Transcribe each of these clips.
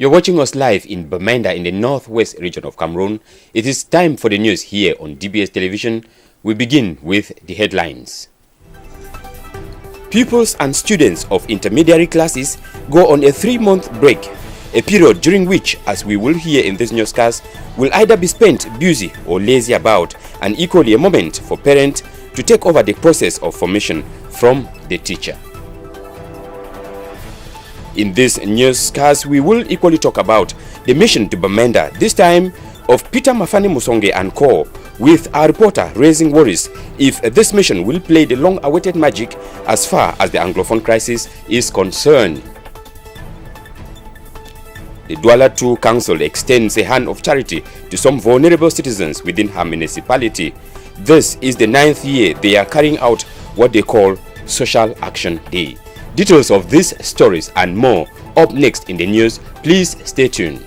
You're watching us live in Bamenda in the northwest region of Cameroon. It is time for the news here on DBS Television. We begin with the headlines. Pupils and students of intermediary classes go on a 3-month break, a period during which, as we will hear in this newscast, will either be spent busy or lazy about, and equally a moment for parents to take over the process of formation from the teacher. In this newscast, we will equally talk about the mission to Bamenda, this time of Peter Mahngeh and co., with our reporter raising worries if this mission will play the long-awaited magic as far as the Anglophone crisis is concerned. The Douala II Council extends a hand of charity to some vulnerable citizens within her municipality. This is the 9th year they are carrying out what they call Social Action Day. Details of these stories and more up next in the news. Please stay tuned.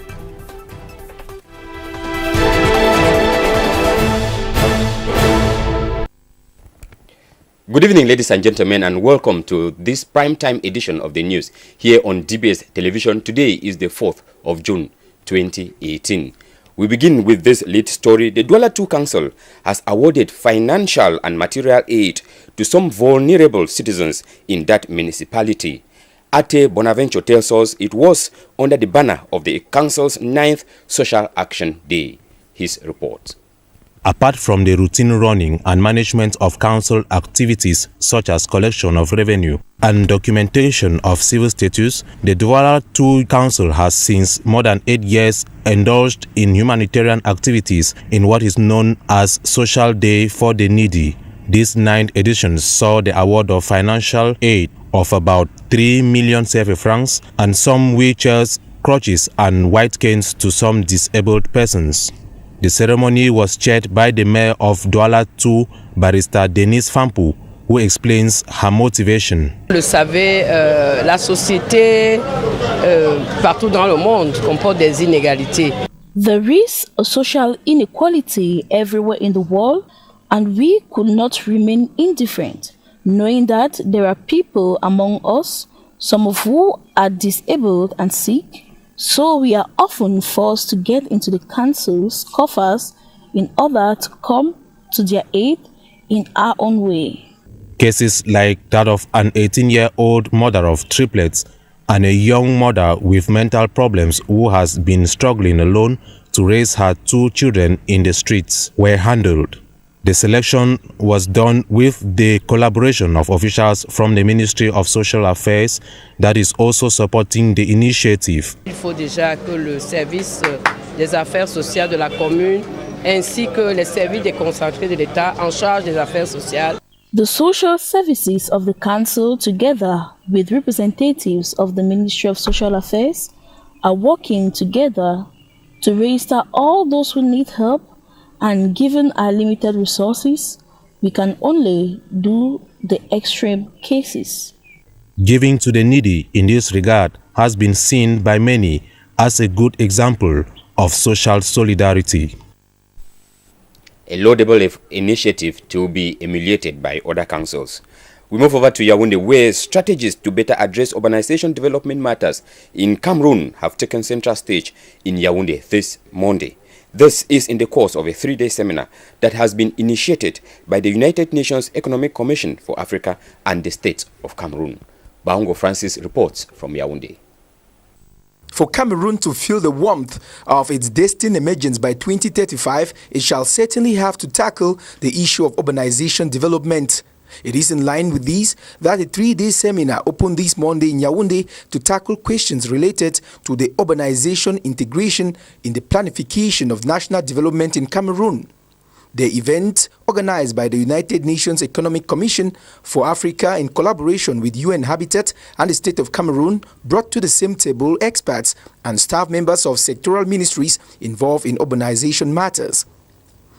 Good evening, ladies and gentlemen, and welcome to this prime-time edition of the news here on DBS Television. Today is the 4th of June, 2018. We begin with this lead story. The Douala II Council has awarded financial and material aid to some vulnerable citizens in that municipality. Ate Bonaventure tells us it was under the banner of the Council's 9th Social Action Day. His report. Apart from the routine running and management of council activities such as collection of revenue and documentation of civil status, the Douala II Council has since more than 8 years indulged in humanitarian activities in what is known as Social Day for the Needy. This 9th edition saw the award of financial aid of about 3 million CFA francs and some wheelchairs, crutches and white canes to some disabled persons. The ceremony was chaired by the mayor of Douala II, Barrister Denise Fampu, who explains her motivation. Vous le savez, la société partout dans le monde comporte des inégalités. There is a social inequality everywhere in the world, and we could not remain indifferent, knowing that there are people among us, some of who are disabled and sick. So we are often forced to get into the council's coffers in order to come to their aid in our own way. Cases like that of an 18-year-old mother of triplets and a young mother with mental problems who has been struggling alone to raise her 2 children in the streets were handled. The selection was done with the collaboration of officials from the Ministry of Social Affairs that is also supporting the initiative. Il faut déjà que le service des affaires sociales de la commune ainsi que les services déconcentrés de l'État en charge des affaires sociales. The social services of the council, together with representatives of the Ministry of Social Affairs, are working together to register all those who need help. And given our limited resources, we can only do the extreme cases. Giving to the needy in this regard has been seen by many as a good example of social solidarity. A laudable initiative to be emulated by other councils. We move over to Yaoundé, where strategies to better address urbanization development matters in Cameroon have taken central stage in Yaoundé this Monday. This is in the course of a 3-day seminar that has been initiated by the United Nations Economic Commission for Africa and the State of Cameroon. Vernasius reports from Yaoundé. For Cameroon to feel the warmth of its destined emergence by 2035, it shall certainly have to tackle the issue of urbanization development. It is in line with these that a 3-day seminar opened this Monday in Yaoundé to tackle questions related to the urbanization integration in the planification of national development in Cameroon. The event, organized by the United Nations Economic Commission for Africa in collaboration with UN Habitat and the State of Cameroon, brought to the same table experts and staff members of sectoral ministries involved in urbanization matters.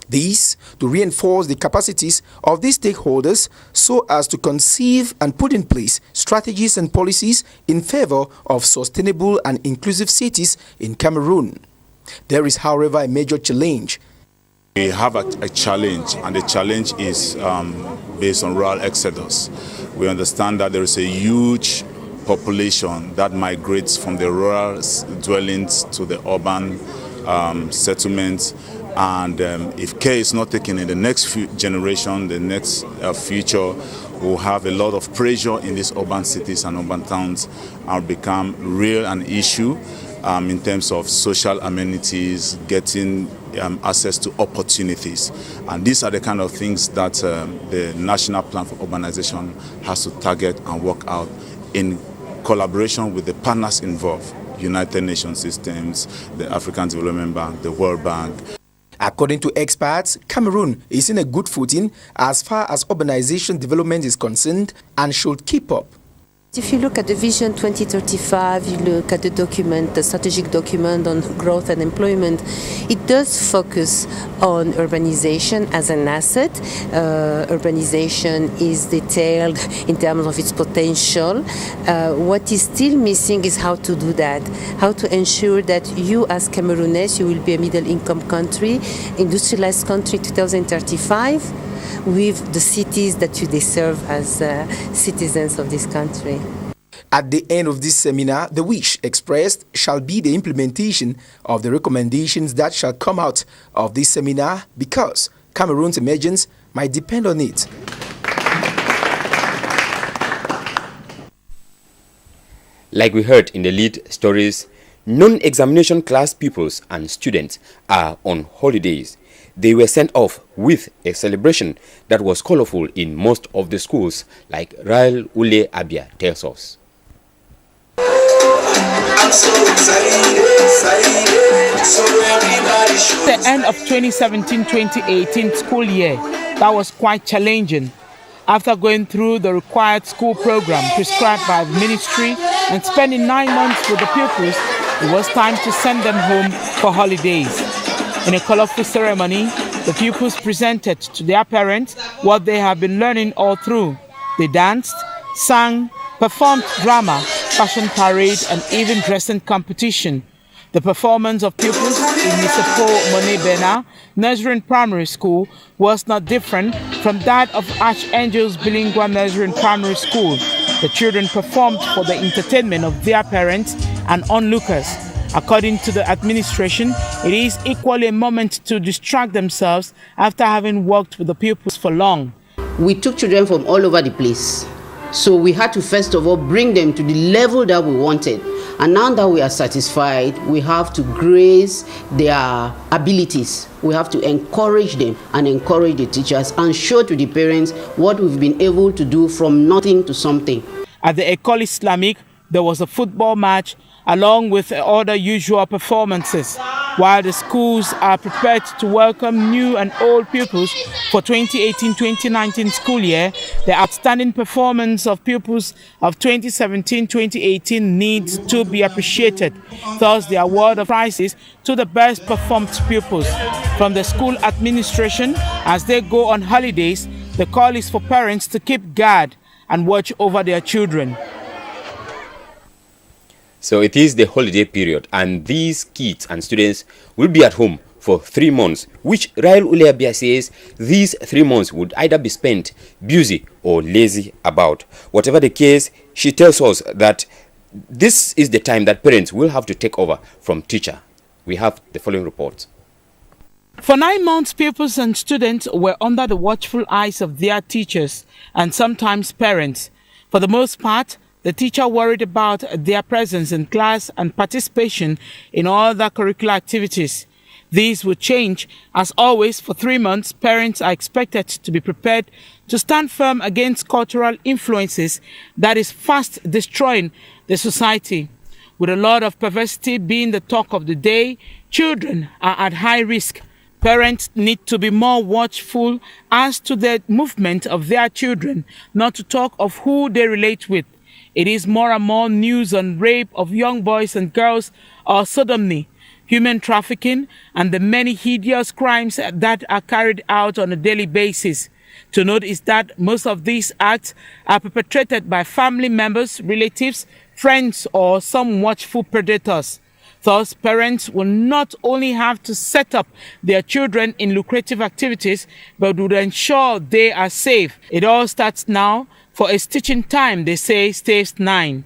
These to reinforce the capacities of these stakeholders so as to conceive and put in place strategies and policies in favor of sustainable and inclusive cities in Cameroon. There is, however, a major challenge. We have a challenge, and the challenge is based on rural exodus. We understand that there is a huge population that migrates from the rural dwellings to the urban settlements. And if care is not taken in the next generation, the next future, will have a lot of pressure in these urban cities and urban towns and become real an issue in terms of social amenities, getting access to opportunities. And these are the kind of things that the National Plan for Urbanization has to target and work out in collaboration with the partners involved, United Nations systems, the African Development Bank, the World Bank. According to experts, Cameroon is in a good footing as far as urbanization development is concerned and should keep up. If you look at the Vision 2035, you look at the document, the strategic document on growth and employment, it does focus on urbanization as an asset. Urbanization is detailed in terms of its potential. What is still missing is how to do that, how to ensure that you as Cameroonese, you will be a middle-income country, industrialized country 2035, with the cities that you deserve as citizens of this country. At the end of this seminar, the wish expressed shall be the implementation of the recommendations that shall come out of this seminar, because Cameroon's emergence might depend on it. Like we heard in the lead stories, non-examination class pupils and students are on holidays. They were sent off with a celebration that was colorful in most of the schools, like Rael Ule Abia tells us. The end of 2017-2018 school year, that was quite challenging. After going through the required school program prescribed by the ministry and spending 9 months with the pupils, it was time to send them home for holidays. In a colorful ceremony, the pupils presented to their parents what they have been learning all through. They danced, sang, performed drama, fashion parade, and even dressing competition. The performance of pupils in Misepo Monebena Nursery and Primary School was not different from that of Archangel's Bilingual Nursery and Primary School. The children performed for the entertainment of their parents and onlookers. According to the administration, it is equally a moment to distract themselves after having worked with the pupils for long. We took children from all over the place. So we had to first of all bring them to the level that we wanted. And now that we are satisfied, we have to grace their abilities. We have to encourage them and encourage the teachers and show to the parents what we've been able to do from nothing to something. At the École Islamique, there was a football match along with other usual performances, while the schools are prepared to welcome new and old pupils for 2018-2019 school year. The outstanding performance of pupils of 2017-2018 needs to be appreciated. Thus, the award of prizes to the best performed pupils. From the school administration, as they go on holidays, the call is for parents to keep guard and watch over their children. So it is the holiday period, and these kids and students will be at home for 3 months, which Rael Uleabia says these 3 months would either be spent busy or lazy about. Whatever the case, she tells us that this is the time that parents will have to take over from teacher. We have the following report. For 9 months, pupils and students were under the watchful eyes of their teachers and sometimes parents. For the most part, the teacher worried about their presence in class and participation in all the curricular activities. These will change. As always, for 3 months, parents are expected to be prepared to stand firm against cultural influences that is fast destroying the society. With a lot of perversity being the talk of the day, children are at high risk. Parents need to be more watchful as to the movement of their children, not to talk of who they relate with. It is more and more news on rape of young boys and girls, or sodomy, human trafficking, and the many hideous crimes that are carried out on a daily basis. To note is that most of these acts are perpetrated by family members, relatives, friends, or some watchful predators. Thus, parents will not only have to set up their children in lucrative activities, but would ensure they are safe. It all starts now. For a stitching time, they say, stays 9.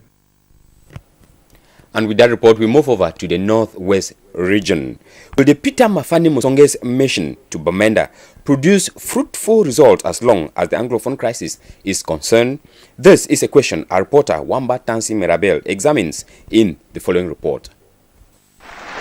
And with that report, we move over to the northwest region. Will the Peter Mafani Musonge's mission to Bamenda produce fruitful results as long as the Anglophone crisis is concerned? This is a question our reporter Wamba Tansi Mirabel examines in the following report.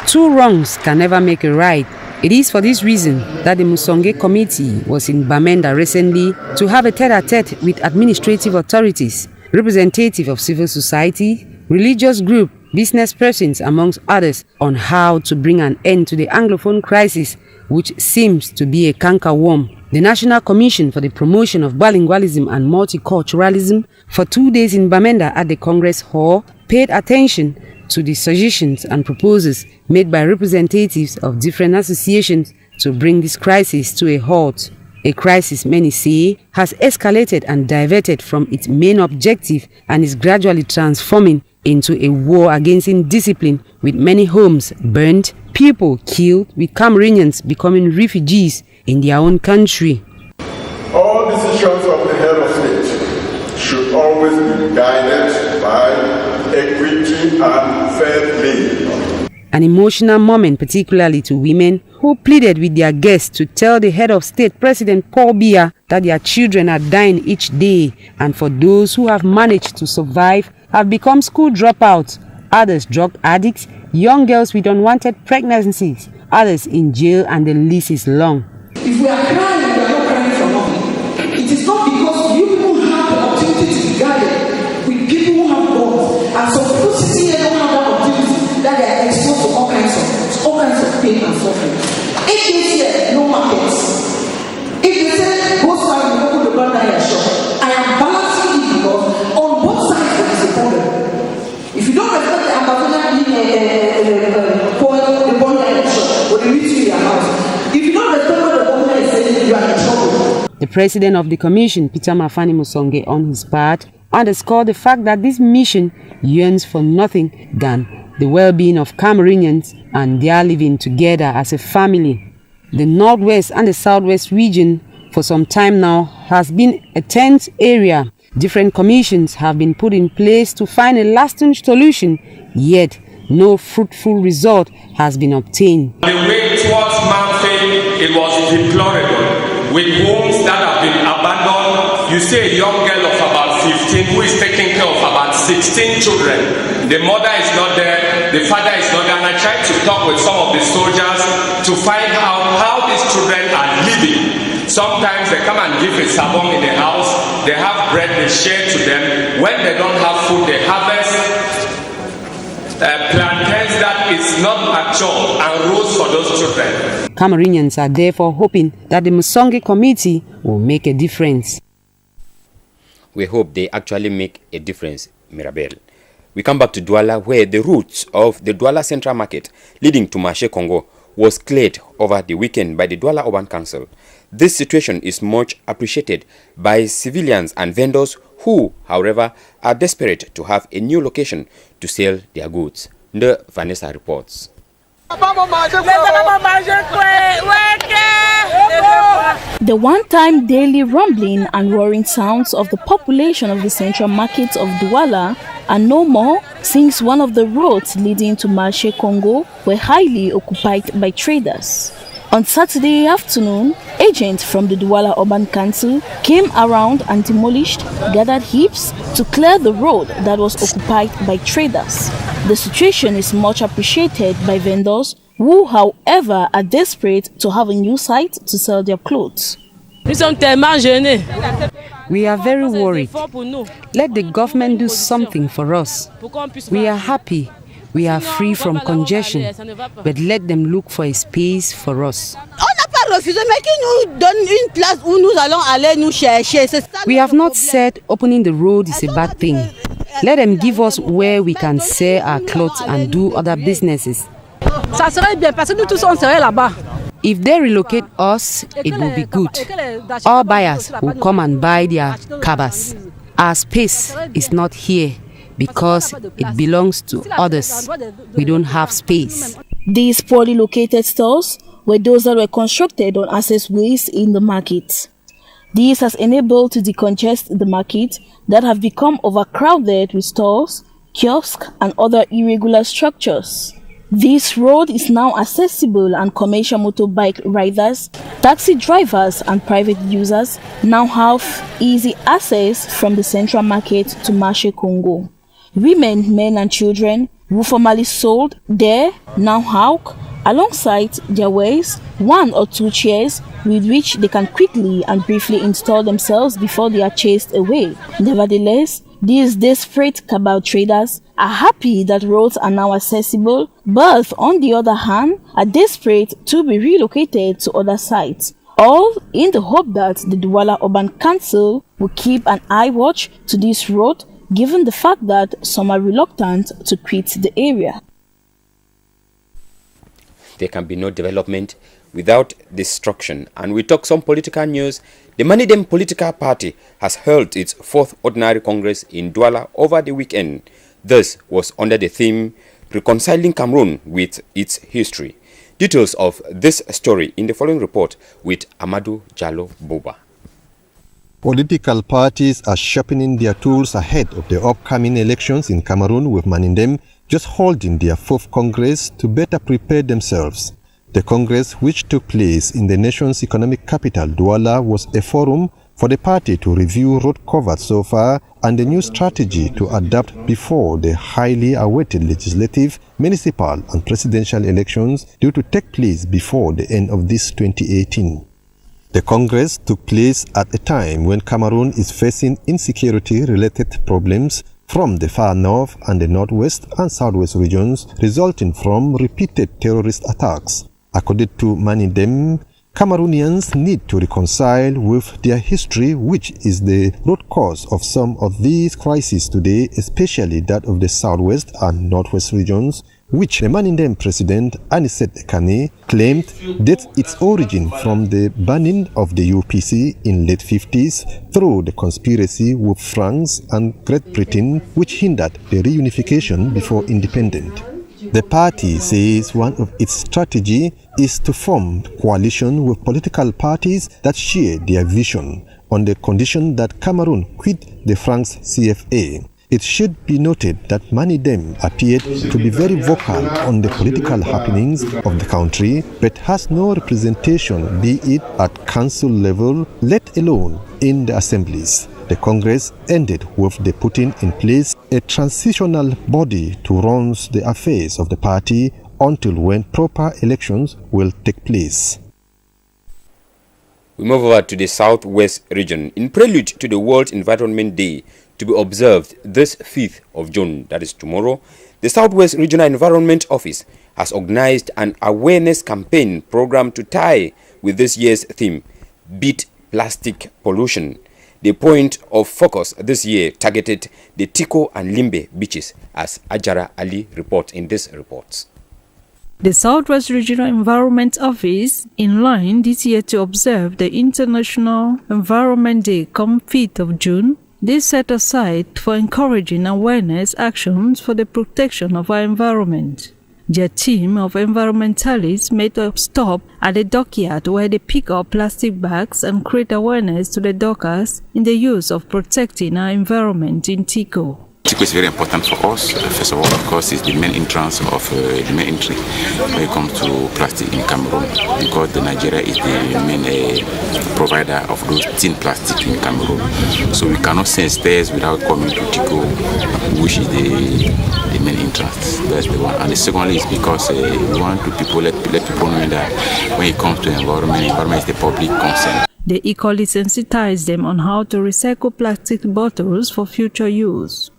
Two wrongs can never make a right. It is for this reason that the Musonge committee was in Bamenda recently to have a tete-a-tete with administrative authorities, representative of civil society, religious group, business persons, amongst others, on how to bring an end to the Anglophone crisis, which seems to be a cankerworm. The National Commission for the Promotion of Bilingualism and Multiculturalism, for 2 days in Bamenda at the Congress Hall, paid attention to the suggestions and proposals made by representatives of different associations to bring this crisis to a halt. A crisis, many say, has escalated and diverted from its main objective and is gradually transforming into a war against indiscipline, with many homes burned, people killed, with Cameroonians becoming refugees in their own country. All decisions of the head of state should always be guided by equity and fair play. An emotional moment, particularly to women who pleaded with their guests to tell the head of state, President Paul Biya, that their children are dying each day, and for those who have managed to survive have become school dropouts, others drug addicts, young girls with unwanted pregnancies, others in jail, and the list is long. If we are crying, we are not crying for nothing. It is not because you people have the opportunity to be guided with people who have guns, and some people sitting here don't have that opportunity, that they are exposed to all kinds of pain and suffering. If they say no markets, if they say go south, you open the banner here shop, I am balancing it because on both sides there is a problem. If you don't respect the Amazonian the banner shop, or the meet you in your house, if you don't respect what the government is saying, you are in trouble. The president of the commission, Peter Mafani Musonge, on his part, underscored the fact that this mission yearns for nothing than the well-being of Cameroonians and their living together as a family. The northwest and the southwest region for some time now has been a tense area. Different commissions have been put in place to find a lasting solution, yet no fruitful result has been obtained. The way towards Mahngeh, it was deplorable, with homes that have been abandoned. You see a young girl of about 15 who is taking care of about 16 children. The mother is not there, the father is not there, and I tried to talk with some of the soldiers to find out how these children are living. Sometimes they come and give a sabon in the house, they have bread, they share to them. When they don't have food, they harvest plantains that is not mature and rose for those children. Cameroonians are therefore hoping that the Musonge committee will make a difference. We hope they actually make a difference, Mirabel. We come back to Douala, where the routes of the Douala Central Market leading to Marché Congo was cleared over the weekend by the Douala Urban Council. This situation is much appreciated by civilians and vendors who, however, are desperate to have a new location to sell their goods. The Vanessa reports. The one-time daily rumbling and roaring sounds of the population of the central market of Douala are no more since one of the roads leading to Marché Congo were highly occupied by traders. On Saturday afternoon, agents from the Douala Urban Council came around and demolished gathered heaps to clear the road that was occupied by traders. The situation is much appreciated by vendors who, however, are desperate to have a new site to sell their clothes. We are very worried. Let the government do something for us. We are happy. We are free from congestion, but let them look for a space for us. We have not said opening the road is a bad thing. Let them give us where we can sell our clothes and do other businesses. If they relocate us, it will be good. All buyers will come and buy their cabas. Our space is not here because it belongs to others. We don't have space. These poorly located stores were those that were constructed on access ways in the market. This has enabled to decongest the market that have become overcrowded with stores, kiosks, and other irregular structures. This road is now accessible, and commercial motorbike riders, taxi drivers, and private users now have easy access from the central market to Marché Congo. Women, men, and children who formerly sold there now hawk alongside their ways 1 or 2 chairs with which they can quickly and briefly install themselves before they are chased away. Nevertheless, these desperate cabal traders are happy that roads are now accessible, but on the other hand, are desperate to be relocated to other sites, all in the hope that the Douala Urban Council will keep an eye watch to this road, given the fact that some are reluctant to quit the area. There can be no development without destruction. And we talk some political news. The Mahngeh political party has held its 4th Ordinary Congress in Douala over the weekend. This was under the theme, Reconciling Cameroon with its History. Details of this story in the following report with Amadou Jallo Boba. Political parties are sharpening their tools ahead of the upcoming elections in Cameroon, with Mahngeh just holding their 4th Congress to better prepare themselves. The Congress, which took place in the nation's economic capital, Douala, was a forum for the party to review road covered so far and a new strategy to adapt before the highly awaited legislative, municipal and presidential elections due to take place before the end of this 2018. The Congress took place at a time when Cameroon is facing insecurity-related problems from the far north and the northwest and southwest regions resulting from repeated terrorist attacks. According to Mahngeh, Cameroonians need to reconcile with their history, which is the root cause of some of these crises today, especially that of the southwest and northwest regions, which the Mahngeh president Anicet Ekane claimed dates its origin from the banning of the UPC in late 50s through the conspiracy with France and Great Britain, which hindered the reunification before independence. The party says one of its strategy is to form coalition with political parties that share their vision on the condition that Cameroon quit the Franc CFA. It should be noted that Mahngeh appeared to be very vocal on the political happenings of the country, but has no representation, be it at council level, let alone in the assemblies. The Congress ended with the putting in place a transitional body to run the affairs of the party until when proper elections will take place. We move over to the southwest region. In prelude to the World Environment Day to be observed this 5th of June, that is tomorrow, the Southwest Regional Environment Office has organized an awareness campaign program to tie with this year's theme, Beat Plastic Pollution. The point of focus this year targeted the Tiko and Limbe beaches, as Ajara Ali reports in this report. The Southwest Regional Environment Office, in line this year to observe the International Environment Day come 5th of June, they set aside for encouraging awareness actions for the protection of our environment. Their team of environmentalists made a stop at the dockyard where they pick up plastic bags and create awareness to the dockers in the use of protecting our environment in Tiko. Tiko is very important for us. First of all, of course, it's the main entrance of the main entry when it comes to plastic in Cameroon, because Nigeria is the main provider of those thin plastic in Cameroon. So we cannot send stairs without coming to Tiko, which is the main entrance. That's the one. And the second is because we want to let people know that when it comes to environment is the public concern. They equally sensitize them on how to recycle plastic bottles for future use.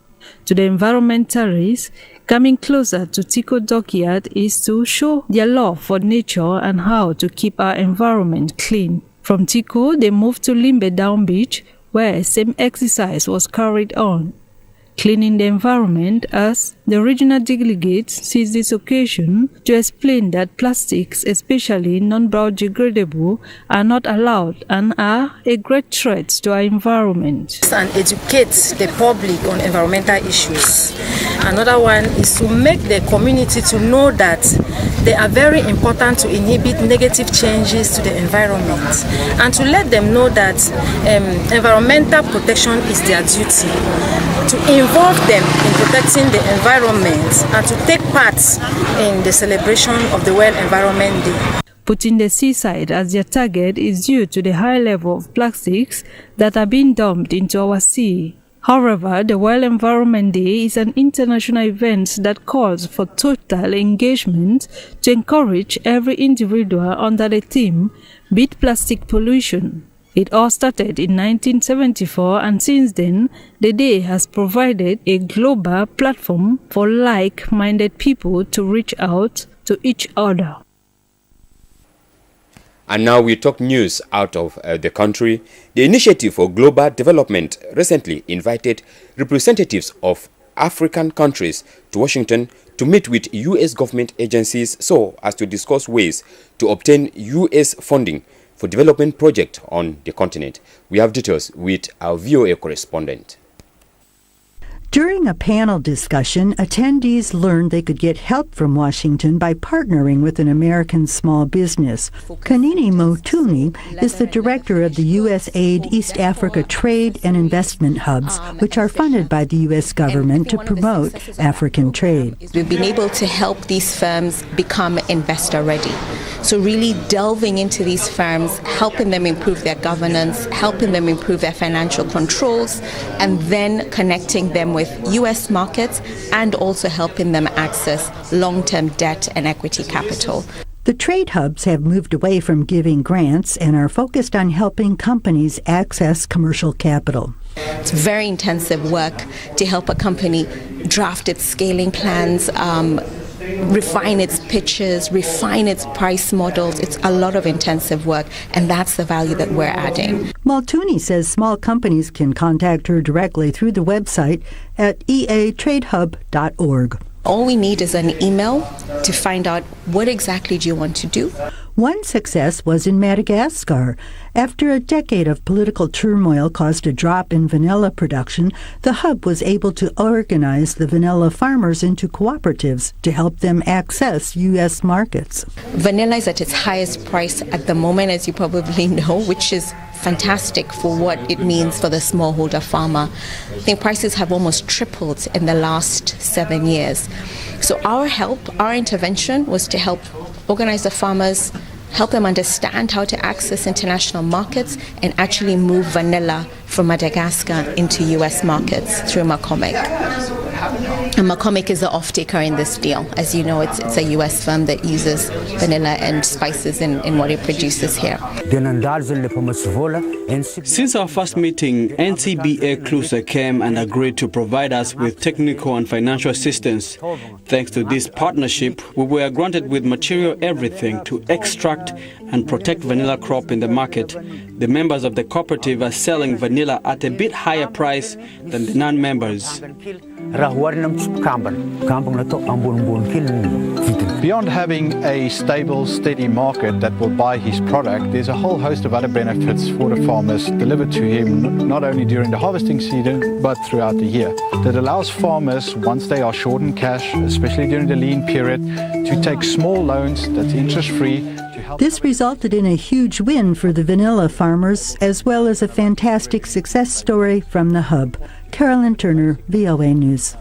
To the environmentalists, coming closer to Tiko Dockyard is to show their love for nature and how to keep our environment clean. From Tiko, they moved to Limbe Down Beach, where same exercise was carried on. Cleaning the environment, as the regional delegate sees this occasion to explain that plastics, especially non-biodegradable, are not allowed and are a great threat to our environment. And educate the public on environmental issues. Another one is to make the community to know that they are very important to inhibit negative changes to the environment, and to let them know that environmental protection is their duty. to involve them in protecting the environment and to take part in the celebration of the World Environment Day. Putting the seaside as their target is due to the high level of plastics that are being dumped into our sea. However, the World Environment Day is an international event that calls for total engagement to encourage every individual under the theme "Beat Plastic Pollution." It all started in 1974, and since then, the day has provided a global platform for like-minded people to reach out to each other. And now we talk news out of the country. The Initiative for Global Development recently invited representatives of African countries to Washington to meet with U.S. government agencies so as to discuss ways to obtain U.S. funding for development projects on the continent. We have details with our VOA correspondent. During a panel discussion, attendees learned they could get help from Washington by partnering with an American small business. Kanini Motuni is the director of the USAID East Africa Trade and Investment Hubs, which are funded by the U.S. government to promote African trade. We've been able to help these firms become investor ready. So really delving into these firms, helping them improve their governance, helping them improve their financial controls, and then connecting them with U.S. markets and also helping them access long-term debt and equity capital. The trade hubs have moved away from giving grants and are focused on helping companies access commercial capital. It's very intensive work to help a company draft its scaling plans, refine its pitches, refine its price models. It's a lot of intensive work, and that's the value that we're adding. Maltuni says small companies can contact her directly through the website at eatradehub.org. All we need is an email to find out what exactly do you want to do. One success was in Madagascar. After a decade of political turmoil caused a drop in vanilla production, the hub was able to organize the vanilla farmers into cooperatives to help them access U.S. markets. Vanilla is at its highest price at the moment, as you probably know, which is fantastic for what it means for the smallholder farmer. I think prices have almost tripled in the last 7 years. So our intervention was to help organize the farmers, help them understand how to access international markets, and actually move vanilla from Madagascar into U.S. markets through Mahngeh. And Mahngeh is the off-taker in this deal. As you know, it's a U.S. firm that uses vanilla and spices in what it produces here. Since our first meeting, NCBA Closer came and agreed to provide us with technical and financial assistance. Thanks to this partnership, we were granted with material everything to extract and protect vanilla crop in the market. The members of the cooperative are selling vanilla at a bit higher price than the non-members. Beyond having a stable, steady market that will buy his product, there's a whole host of other benefits for the farmers delivered to him, not only during the harvesting season, but throughout the year. That allows farmers, once they are short in cash, especially during the lean period, to take small loans that's interest-free. This resulted in a huge win for the vanilla farmers, as well as a fantastic success story from the hub. Carolyn Turner, VOA News.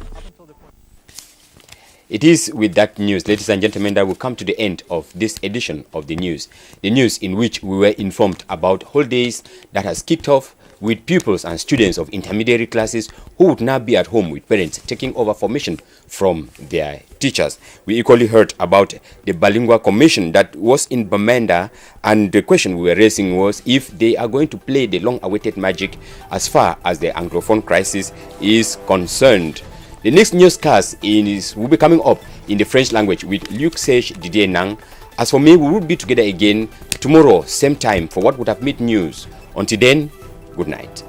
It is with that news, ladies and gentlemen, that we come to the end of this edition of the news. The news in which we were informed about holidays that has kicked off with pupils and students of intermediary classes who would now be at home with parents taking over formation from their teachers. We equally heard about the bilingual commission that was in Bamenda, and the question we were raising was if they are going to play the long-awaited magic as far as the Anglophone crisis is concerned. The next newscast will be coming up in the French language with Luc Sage Didier Nang. As for me, we will be together again tomorrow, same time, for what would have made news. Until then, good night.